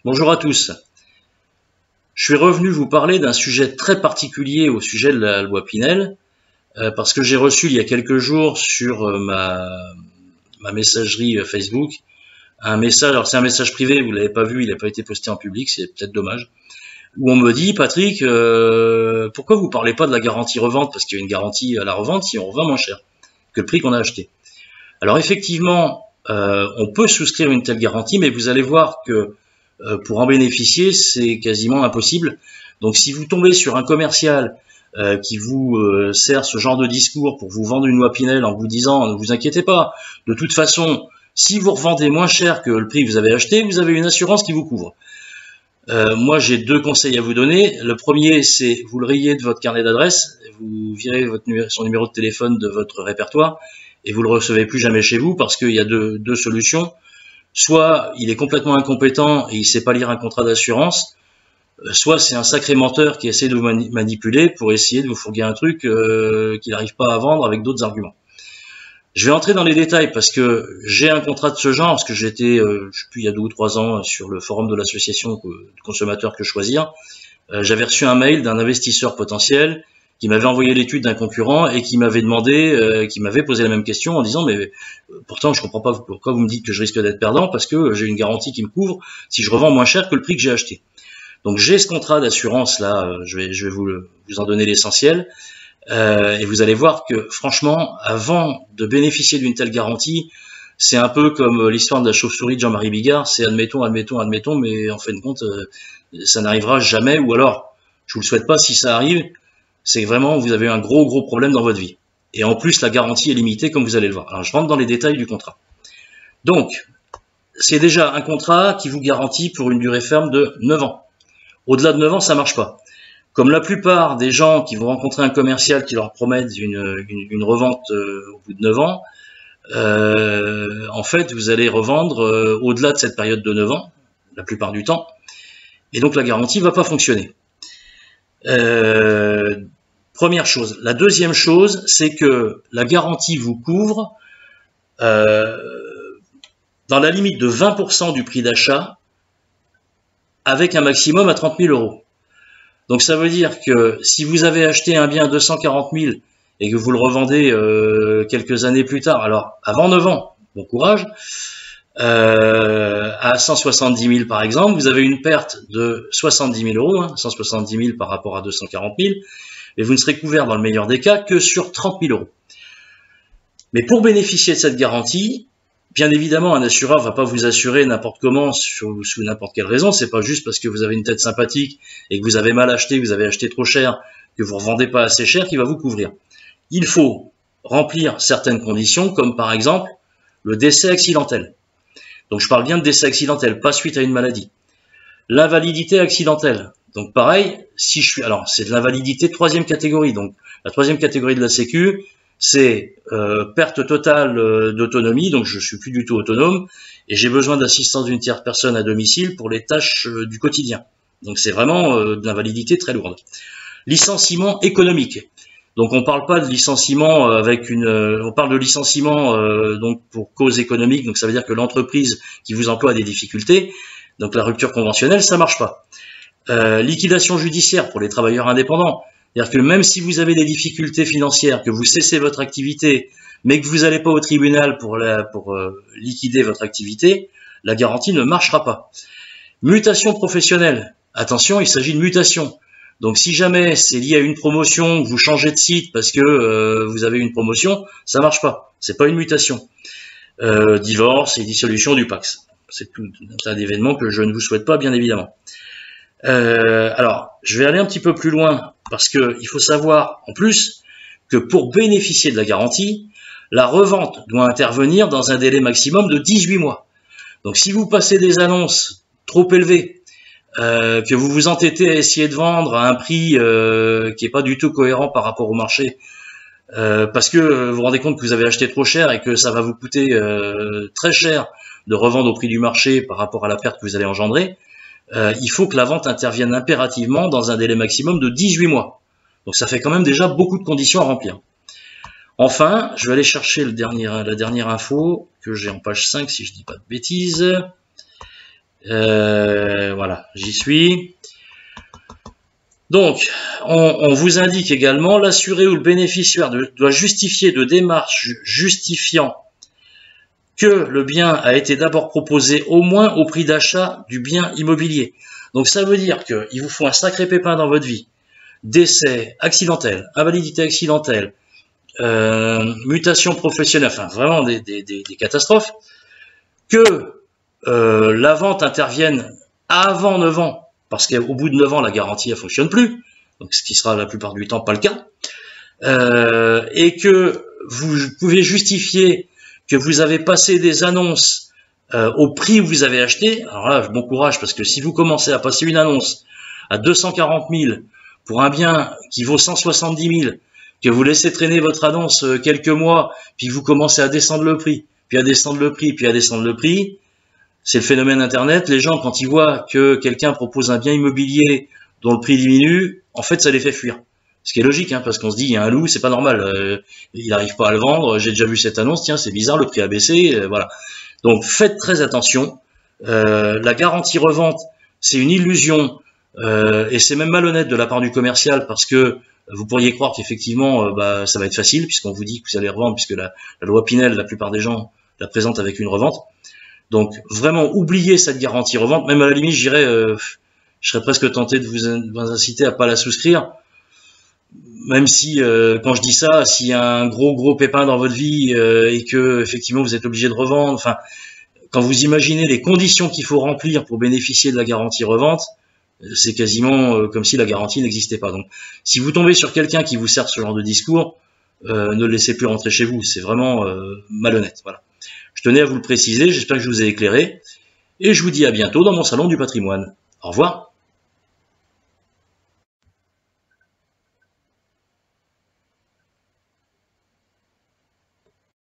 Bonjour à tous. Je suis revenu vous parler d'un sujet très particulier au sujet de la loi Pinel, parce que j'ai reçu il y a quelques jours sur ma messagerie Facebook un message, alors c'est un message privé, vous l'avez pas vu, il n'a pas été posté en public, c'est peut-être dommage, où on me dit, Patrick, pourquoi vous parlez pas de la garantie revente, parce qu'il y a une garantie à la revente si on revend moins cher que le prix qu'on a acheté. Alors effectivement, on peut souscrire une telle garantie, mais vous allez voir que pour en bénéficier, c'est quasiment impossible. Donc si vous tombez sur un commercial qui vous sert ce genre de discours pour vous vendre une loi Pinel en vous disant ne vous inquiétez pas, de toute façon, si vous revendez moins cher que le prix que vous avez acheté, vous avez une assurance qui vous couvre. Moi, j'ai deux conseils à vous donner. Le premier, c'est vous le rayez de votre carnet d'adresse, vous virez son numéro de téléphone de votre répertoire et vous le recevez plus jamais chez vous parce qu'il y a deux solutions. Soit il est complètement incompétent et il sait pas lire un contrat d'assurance, soit c'est un sacré menteur qui essaie de vous manipuler pour essayer de vous fourguer un truc qu'il n'arrive pas à vendre avec d'autres arguments. Je vais entrer dans les détails parce que j'ai un contrat de ce genre, parce que j'étais, je sais plus, il y a 2 ou 3 ans sur le forum de l'association de consommateurs Que Choisir. J'avais reçu un mail d'un investisseur potentiel qui m'avait envoyé l'étude d'un concurrent et qui m'avait demandé, qui m'avait posé la même question en disant mais pourtant je comprends pas pourquoi vous me dites que je risque d'être perdant parce que j'ai une garantie qui me couvre si je revends moins cher que le prix que j'ai acheté. Donc j'ai ce contrat d'assurance là, je vais vous en donner l'essentiel. Et vous allez voir que franchement, avant de bénéficier d'une telle garantie, c'est un peu comme l'histoire de la chauve-souris de Jean-Marie Bigard, c'est admettons, mais en fin de compte, ça n'arrivera jamais, ou alors, je vous le souhaite pas, si ça arrive, c'est vraiment vous avez un gros problème dans votre vie. Et en plus, la garantie est limitée, comme vous allez le voir. Alors, je rentre dans les détails du contrat. Donc, c'est déjà un contrat qui vous garantit pour une durée ferme de 9 ans. Au-delà de 9 ans, ça marche pas. Comme la plupart des gens qui vont rencontrer un commercial qui leur promet une revente au bout de 9 ans, en fait, vous allez revendre au-delà de cette période de 9 ans, la plupart du temps, et donc la garantie ne va pas fonctionner. Première chose. La deuxième chose, c'est que la garantie vous couvre dans la limite de 20% du prix d'achat avec un maximum à 30 000 €. Donc ça veut dire que si vous avez acheté un bien à 240 000 et que vous le revendez quelques années plus tard, alors avant 9 ans, bon courage, à 170 000 par exemple, vous avez une perte de 70 000 €, hein, 170 000 par rapport à 240 000, et vous ne serez couvert dans le meilleur des cas que sur 30 000 €. Mais pour bénéficier de cette garantie, bien évidemment, un assureur ne va pas vous assurer n'importe comment sous n'importe quelle raison. C'est pas juste parce que vous avez une tête sympathique et que vous avez mal acheté, vous avez acheté trop cher, que vous ne revendez pas assez cher qu'il va vous couvrir. Il faut remplir certaines conditions, comme par exemple le décès accidentel. Donc je parle bien de décès accidentel, pas suite à une maladie. L'invalidité accidentelle. Donc pareil, si je suis, alors c'est de l'invalidité 3e catégorie. Donc la 3e catégorie de la Sécu, c'est perte totale d'autonomie, donc je suis plus du tout autonome et j'ai besoin d'assistance d'une tierce personne à domicile pour les tâches du quotidien. Donc c'est vraiment de l'invalidité très lourde. Licenciement économique. Donc on parle pas de licenciement on parle de licenciement donc pour cause économique, donc ça veut dire que l'entreprise qui vous emploie a des difficultés, donc la rupture conventionnelle ça marche pas. Liquidation judiciaire pour les travailleurs indépendants. C'est-à-dire que même si vous avez des difficultés financières, que vous cessez votre activité, mais que vous n'allez pas au tribunal pour liquider votre activité, la garantie ne marchera pas. Mutation professionnelle. Attention, il s'agit de mutation. Donc si jamais c'est lié à une promotion, que vous changez de site parce que vous avez une promotion, ça marche pas. C'est pas une mutation. Divorce et dissolution du Pacs. C'est tout un tas d'événements que je ne vous souhaite pas, bien évidemment. Alors, je vais aller un petit peu plus loin parce que il faut savoir en plus que pour bénéficier de la garantie, la revente doit intervenir dans un délai maximum de 18 mois. Donc si vous passez des annonces trop élevées, que vous vous entêtez à essayer de vendre à un prix qui est pas du tout cohérent par rapport au marché, parce que vous vous rendez compte que vous avez acheté trop cher et que ça va vous coûter très cher de revendre au prix du marché par rapport à la perte que vous allez engendrer, il faut que la vente intervienne impérativement dans un délai maximum de 18 mois. Donc ça fait quand même déjà beaucoup de conditions à remplir. Enfin, je vais aller chercher la dernière info que j'ai en page 5 si je dis pas de bêtises. Voilà, j'y suis. Donc, on vous indique également, l'assuré ou le bénéficiaire doit justifier de démarches justifiant que le bien a été d'abord proposé au moins au prix d'achat du bien immobilier. Donc ça veut dire qu'il vous faut un sacré pépin dans votre vie. Décès accidentel, invalidité accidentelle, mutation professionnelle, enfin vraiment des catastrophes, que la vente intervienne avant 9 ans, parce qu'au bout de 9 ans, la garantie ne fonctionne plus, donc ce qui sera la plupart du temps pas le cas, et que vous pouvez justifier que vous avez passé des annonces au prix où vous avez acheté. Alors là, bon courage, parce que si vous commencez à passer une annonce à 240 000 pour un bien qui vaut 170 000, que vous laissez traîner votre annonce quelques mois, puis que vous commencez à descendre le prix, puis à descendre le prix, puis à descendre le prix, c'est le phénomène Internet. Les gens, quand ils voient que quelqu'un propose un bien immobilier dont le prix diminue, en fait, ça les fait fuir. Ce qui est logique, hein, parce qu'on se dit, il y a un loup, c'est pas normal, il n'arrive pas à le vendre, j'ai déjà vu cette annonce, tiens, c'est bizarre, le prix a baissé, voilà. Donc, faites très attention. La garantie revente, c'est une illusion, et c'est même malhonnête de la part du commercial, parce que vous pourriez croire qu'effectivement, ça va être facile, puisqu'on vous dit que vous allez revendre, puisque la loi Pinel, la plupart des gens la présentent avec une revente. Donc, vraiment, oubliez cette garantie revente. Même à la limite, je serais presque tenté de vous inciter à pas la souscrire. Même si, quand je dis ça, s'il y a un gros pépin dans votre vie et que effectivement vous êtes obligé de revendre, enfin, quand vous imaginez les conditions qu'il faut remplir pour bénéficier de la garantie revente, c'est quasiment comme si la garantie n'existait pas. Donc, si vous tombez sur quelqu'un qui vous sert ce genre de discours, ne le laissez plus rentrer chez vous. C'est vraiment malhonnête. Voilà. Je tenais à vous le préciser. J'espère que je vous ai éclairé. Et je vous dis à bientôt dans mon salon du patrimoine. Au revoir.